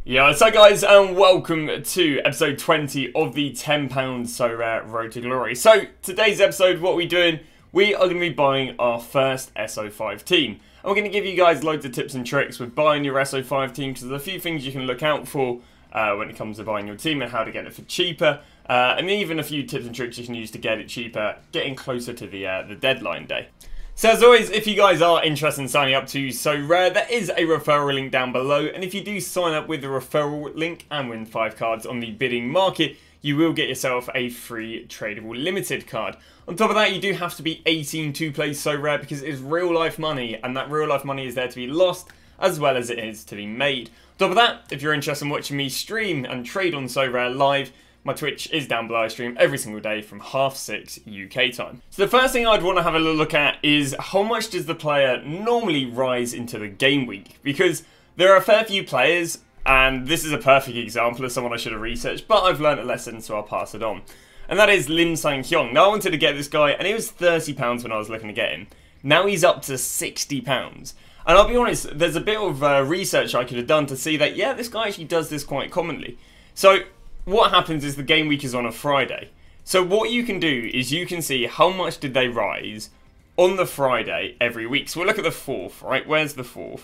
Yeah, so guys, and welcome to episode 20 of the £10 SoRare Road to Glory. So, today's episode, what are we doing? We are going to be buying our first SO5 team. And we're going to give you guys loads of tips and tricks with buying your SO5 team, because there's a few things you can look out for when it comes to buying your team and how to get it for cheaper. And even a few tips and tricks you can use to get it cheaper, getting closer to the deadline day. So as always, if you guys are interested in signing up to SoRare, there is a referral link down below, and if you do sign up with the referral link and win 5 cards on the bidding market, you will get yourself a free tradable limited card. On top of that, you do have to be 18 to play SoRare, because it is real life money, and that real life money is there to be lost as well as it is to be made. On top of that, if you're interested in watching me stream and trade on SoRare live, my Twitch is down below. I stream every single day from 6:30 UK time. So the first thing I'd want to have a look at is how much does the player normally rise into the game week? Because there are a fair few players, and this is a perfect example of someone I should have researched, but I've learned a lesson, so I'll pass it on. And that is Lim Sang-hyung. Now I wanted to get this guy, and it was £30 when I was looking to get him. Now he's up to £60. And I'll be honest, there's a bit of research I could have done to see that, yeah, this guy actually does this quite commonly. So what happens is the game week is on a Friday. So what you can do is you can see how much did they rise on the Friday every week. So we'll look at the 4th, right? Where's the 4th?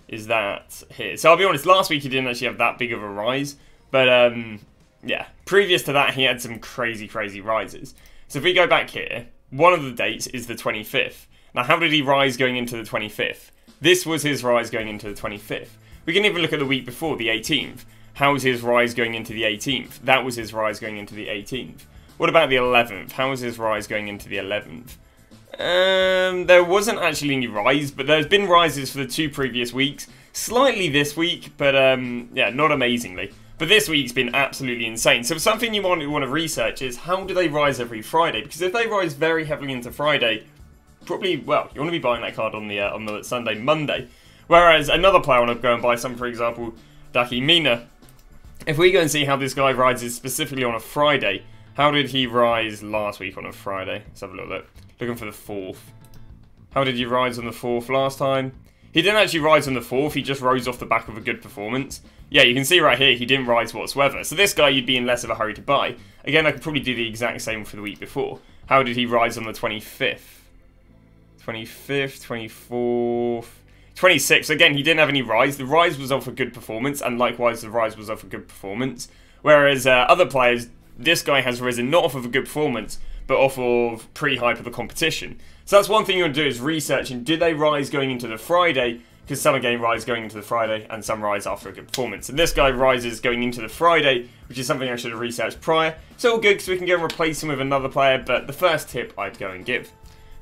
Is that here? So I'll be honest, last week he didn't actually have that big of a rise. But yeah, previous to that he had some crazy rises. So if we go back here, one of the dates is the 25th. Now how did he rise going into the 25th? This was his rise going into the 25th. We can even look at the week before, the 18th. How was his rise going into the 18th? That was his rise going into the 18th. What about the 11th? How was his rise going into the 11th? There wasn't actually any rise, but there's been rises for the 2 previous weeks. Slightly this week, but yeah, not amazingly. But this week's been absolutely insane. So something you want to research is how do they rise every Friday? Because if they rise very heavily into Friday, probably, well, you want to be buying that card on the Sunday, Monday. Whereas another player, I want to go and buy some, for example, Daki Mina. If we go and see how this guy rises specifically on a Friday, how did he rise last week on a Friday? Let's have a little look. Looking for the 4th. How did he rise on the 4th last time? He didn't actually rise on the 4th, he just rose off the back of a good performance. Yeah, you can see right here, he didn't rise whatsoever. So this guy you'd be in less of a hurry to buy. Again, I could probably do the exact same for the week before. How did he rise on the 25th? 25th, 24th... 26th, again, he didn't have any rise. The rise was off a good performance, and likewise, the rise was off a good performance. Whereas other players, this guy has risen not off of a good performance, but off of pre-hype of the competition. So that's one thing you want to do is research, and do they rise going into the Friday? Because some again rise going into the Friday, and some rise after a good performance. And this guy rises going into the Friday, which is something I should have researched prior. It's all good, because we can go and replace him with another player, but the first tip I'd go and give.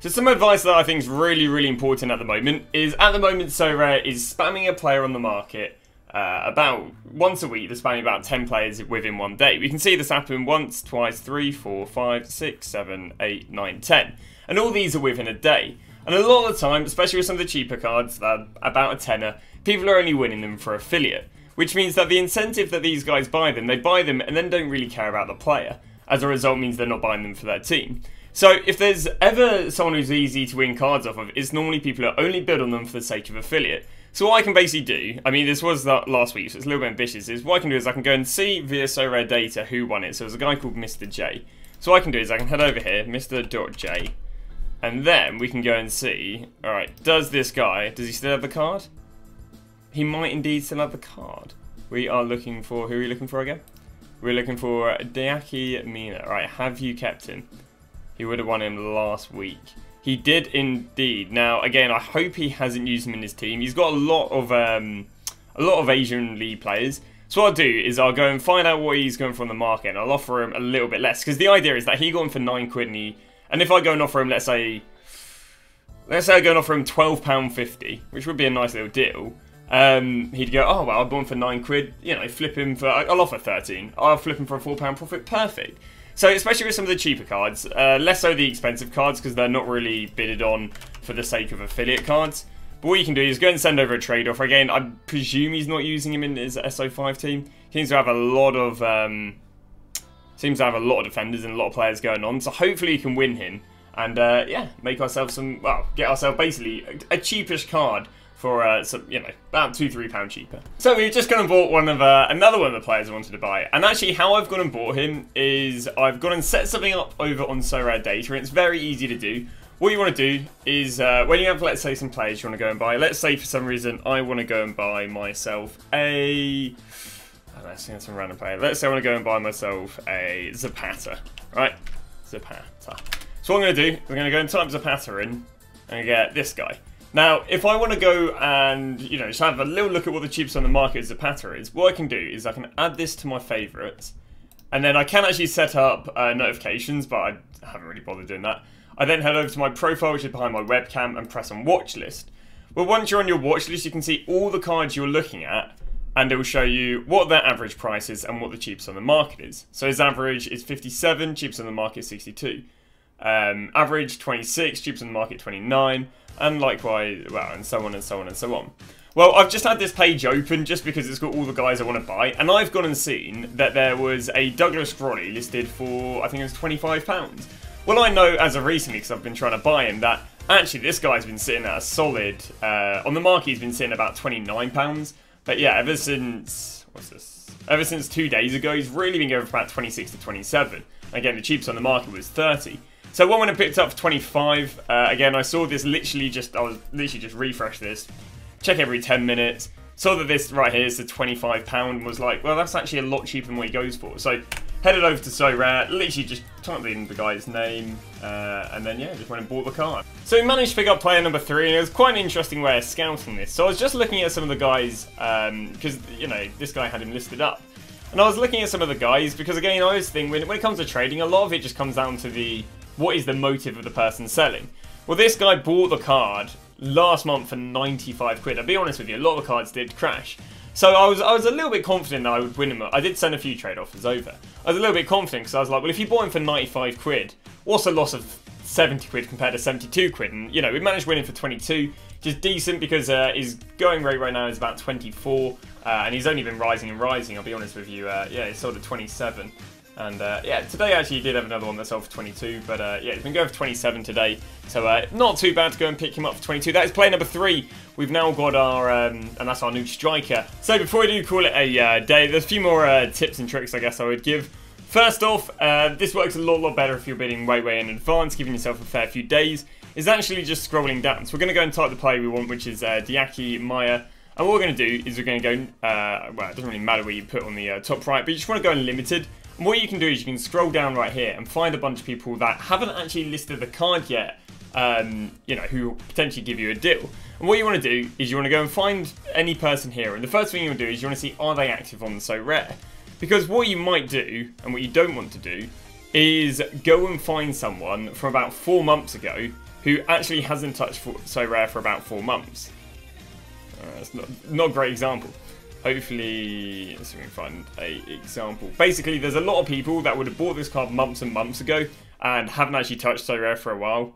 So some advice that I think is really important at the moment is, at the moment SoRare is spamming a player on the market about once a week. They're spamming about 10 players within one day. We can see this happen once, twice, 3, 4, 5, 6, 7, 8, 9, 10. And all these are within a day. And a lot of the time, especially with some of the cheaper cards, that are about a tenner, people are only winning them for affiliate. Which means that the incentive that these guys buy them, they buy them and then don't really care about the player. As a result, means they're not buying them for their team. So if there's ever someone who's easy to win cards off of, it's normally people who only bid on them for the sake of affiliate. So what I can basically do, I mean this was last week, so it's a little bit ambitious, is what I can do is I can go and see via SoRare data who won it. So there's a guy called Mr. J. So what I can do is I can head over here, Mr.J, and then we can go and see, alright, does he still have the card? He might indeed still have the card. We are looking for, who are we looking for again? We're looking for Daki Mina. Right, have you kept him? He would have won him last week. He did indeed. Now, again, I hope he hasn't used him in his team. He's got a lot of Asian League players. So what I'll do is I'll go and find out what he's going for on the market, and I'll offer him a little bit less. Because the idea is that he got him for £9, and if I go and offer him, let's say I go and offer him £12.50, which would be a nice little deal. He'd go, oh well, I bought him for £9. You know, flip him for, I'll offer 13. I'll flip him for a £4 profit. Perfect. So, especially with some of the cheaper cards, less so the expensive cards, because they're not really bidded on for the sake of affiliate cards. But what you can do is go and send over a trade offer. Again, I presume he's not using him in his SO5 team. He seems to have a lot of defenders and a lot of players going on. So hopefully you can win him and yeah, make ourselves some, well, get ourselves basically a cheapish card for some, you know, about £2-3 cheaper. So we've just gone and bought another one of the players I wanted to buy. And actually how I've gone and bought him is I've gone and set something up over on SoRare data, and it's very easy to do. What you want to do is, when you have, let's say, some players you want to go and buy, let's say for some reason I want to go and buy myself a, let's see, some random player. Let's say I want to go and buy myself a Zapata, right? Zapata. So what I'm going to do, I'm going to go and type Zapata in and get this guy. Now, if I want to go and, you know, just have a little look at what the cheapest on the market Zapata is, what I can do is I can add this to my favourites, and then I can actually set up notifications, but I haven't really bothered doing that. I then head over to my profile, which is behind my webcam, and press on watch list. Well, once you're on your watch list, you can see all the cards you're looking at, and it will show you what their average price is and what the cheapest on the market is. So his average is 57, cheapest on the market 62. Average 26, cheapest on the market 29, and likewise, well, and so on and so on and so on. Well, I've just had this page open just because it's got all the guys I want to buy, and I've gone and seen that there was a Douglas Groddy listed for, I think it was £25. Well, I know as of recently, because I've been trying to buy him, that actually this guy's been sitting at a solid, on the market he's been sitting at about £29. But yeah, ever since, what's this? Ever since 2 days ago, he's really been going for about 26 to 27. Again, the cheapest on the market was 30. So one when I picked up for 25, again, I saw this I was literally just refresh this, check every 10 minutes, saw that this right here is the £25 and was like, well, that's actually a lot cheaper than what he goes for. So headed over to SoRare, literally just typed in the guy's name, and then yeah, just went and bought the card. So we managed to pick up player number 3, and it was quite an interesting way of scouting this. So I was just looking at some of the guys, because, you know, this guy had him listed up. And I was looking at some of the guys, because again, I always think when it comes to trading, a lot of it just comes down to what is the motive of the person selling. Well, this guy bought the card last month for 95 quid. I'll be honest with you, a lot of the cards did crash. So I was a little bit confident that I would win him. I did send a few trade offers over. I was a little bit confident because I was like, well, if you bought him for 95 quid, what's a loss of 70 quid compared to 72 quid? And, you know, we managed to win him for 22, which is decent because his going rate right now is about 24, and he's only been rising and rising, I'll be honest with you. Yeah, he's sold at 27. And yeah, today actually he did have another one that sold for 22, but yeah, he's been going for 27 today, so not too bad to go and pick him up for 22. That is player number 3. We've now got our, and that's our new striker. So before we do call it a day, there's a few more tips and tricks I guess I would give. First off, this works a lot better if you're bidding way in advance, giving yourself a fair few days, is actually just scrolling down. So we're going to go and type the player we want, which is Diaki Maya. And what we're going to do is we're going to go, well, it doesn't really matter where you put on the top right, but you just want to go unlimited. And what you can do is you can scroll down right here and find a bunch of people that haven't actually listed the card yet, you know, who potentially give you a deal. And what you want to do is you want to go and find any person here, and the first thing you want to do is you want to see, are they active on SoRare? Because what you might do, and what you don't want to do, is go and find someone from about 4 months ago who actually hasn't touched SoRare for about 4 months. That's not a great example. Hopefully, let's see if we can find an example. Basically, there's a lot of people that would have bought this card months and months ago and haven't actually touched SoRare for a while.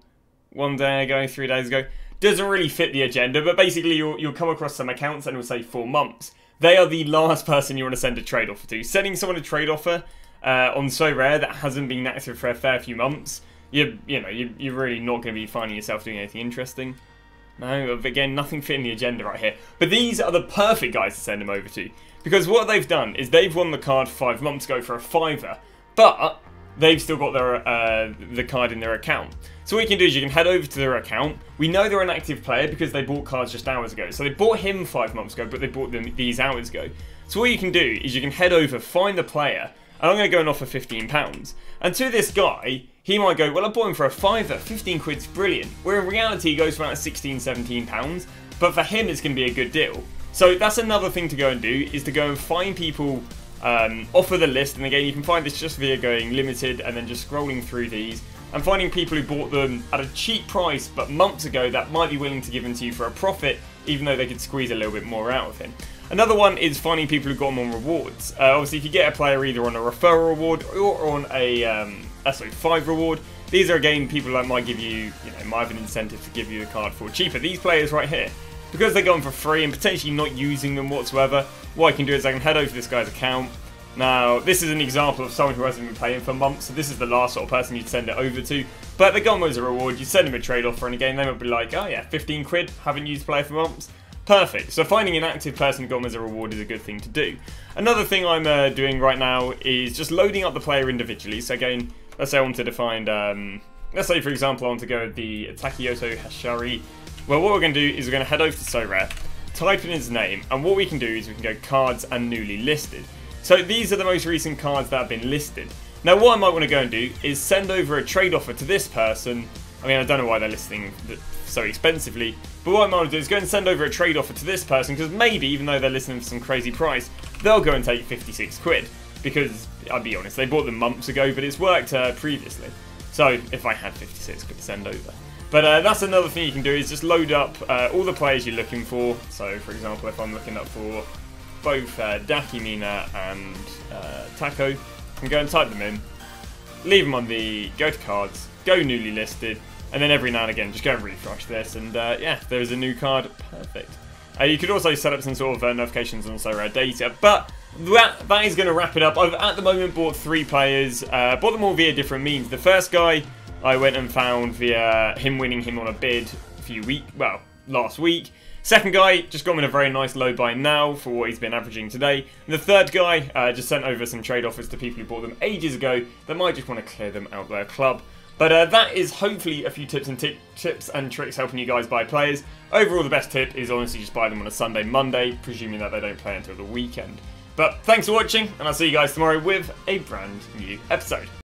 1 day ago, 3 days ago. Doesn't really fit the agenda, but basically you'll come across some accounts and it'll say 4 months. They are the last person you want to send a trade offer to. Sending someone a trade offer on SoRare that hasn't been active for a fair few months, you're really not going to be finding yourself doing anything interesting. No, again, nothing fitting the agenda right here. But these are the perfect guys to send them over to. Because what they've done is they've won the card 5 months ago for a £5, but they've still got their the card in their account. So what you can do is you can head over to their account. We know they're an active player because they bought cards just hours ago. So they bought him 5 months ago, but they bought them these hours ago. So what you can do is you can head over, find the player, and I'm going to go and offer £15. And to this guy, he might go, well, I bought him for a £5, 15 quid's brilliant. Where in reality, he goes for about £16, £17. But for him, it's going to be a good deal. So that's another thing to go and do, is to go and find people off of the list. And again, you can find this just via going limited and then just scrolling through these and finding people who bought them at a cheap price, but months ago, that might be willing to give them to you for a profit, even though they could squeeze a little bit more out of him. Another one is finding people who got them on rewards. Obviously, if you get a player either on a referral reward or on a SO5 reward, these are again people that might give you, might have an incentive to give you the card for cheaper. These players right here, because they're going for free and potentially not using them whatsoever, what I can do is I can head over to this guy's account. Now, this is an example of someone who hasn't been playing for months, so this is the last sort of person you'd send it over to. But they got them as a reward, you send them a trade offer, and again, they might be like, oh yeah, 15 quid, haven't used player for months. Perfect. So finding an active person got them as a reward is a good thing to do. Another thing I'm doing right now is just loading up the player individually. So again, let's say I wanted to find, let's say for example I want to go with the Takeyoto Hashari. Well, what we're going to do is we're going to head over to SoRare, type in his name, and what we can do is we can go cards and newly listed. So these are the most recent cards that have been listed. Now what I might want to go and do is send over a trade offer to this person. I mean, I don't know why they're listing so expensively, but what I might want to do is go and send over a trade offer to this person, because maybe, even though they're listening for some crazy price, they'll go and take 56 quid. Because, I'll be honest, they bought them months ago, but it's worked previously. So, if I had 56 quid to send over. But that's another thing you can do, is just load up all the players you're looking for. So, for example, if I'm looking up for both Dakimina and Taco, I can go and type them in, leave them on the go to cards, go newly listed, and then every now and again just go and refresh this, and yeah, there's a new card. Perfect. You could also set up some sort of notifications on SoRare data, but that is going to wrap it up. I've at the moment bought 3 players, bought them all via different means. The first guy I went and found via him winning him on a bid last week. Second guy just got him in a very nice low buy now for what he's been averaging today. And the third guy just sent over some trade offers to people who bought them ages ago that might just want to clear them out their club. But that is hopefully a few tips and tricks helping you guys buy players. Overall, the best tip is honestly just buy them on a Sunday, Monday, presuming that they don't play until the weekend. But thanks for watching, and I'll see you guys tomorrow with a brand new episode.